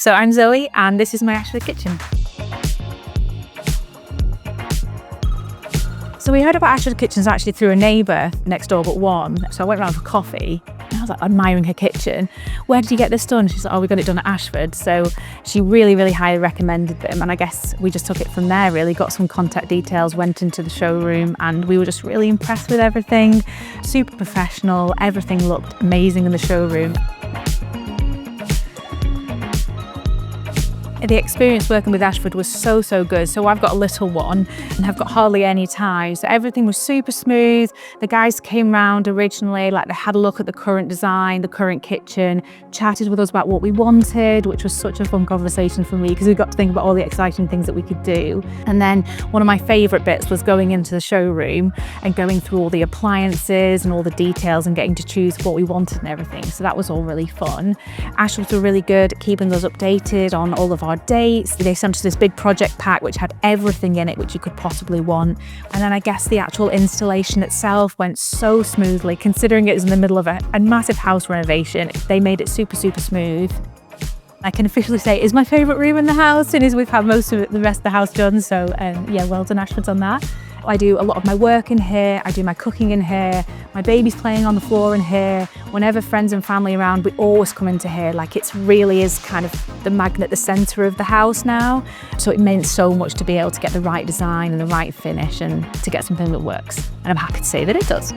So I'm Zoe and this is my Ashford Kitchen. So we heard about Ashford Kitchens actually through a neighbour next door but one. So I went round for coffee and I was like admiring her kitchen. Where did you get this done? She's like, oh, we got it done at Ashford. So she really, really highly recommended them. And I guess we just took it from there really, got some contact details, went into the showroom and we were just really impressed with everything. Super professional, everything looked amazing in the showroom. The experience working with Ashford was so good. So I've got a little one and have got hardly any time. So everything was super smooth. The guys came round originally, like they had a look at the current design, the current kitchen, chatted with us about what we wanted, which was such a fun conversation for me because we got to think about all the exciting things that we could do. And then one of my favourite bits was going into the showroom and going through all the appliances and all the details and getting to choose what we wanted and everything. So that was all really fun. Ashford were really good at keeping us updated on all of our dates. They sent us this big project pack which had everything in it which you could possibly want. And then I guess the actual installation itself went so smoothly, considering it was in the middle of a massive house renovation. They made it super smooth. I can officially say it is my favourite room in the house, and as we've had most of the rest of the house done. So yeah, well done Ashford on that. I do a lot of my work in here, I do my cooking in here, my baby's playing on the floor in here. Whenever friends and family are around, we always come into here. Like it really is kind of the magnet, the centre of the house now. So it meant so much to be able to get the right design and the right finish and to get something that works. And I'm happy to say that it does.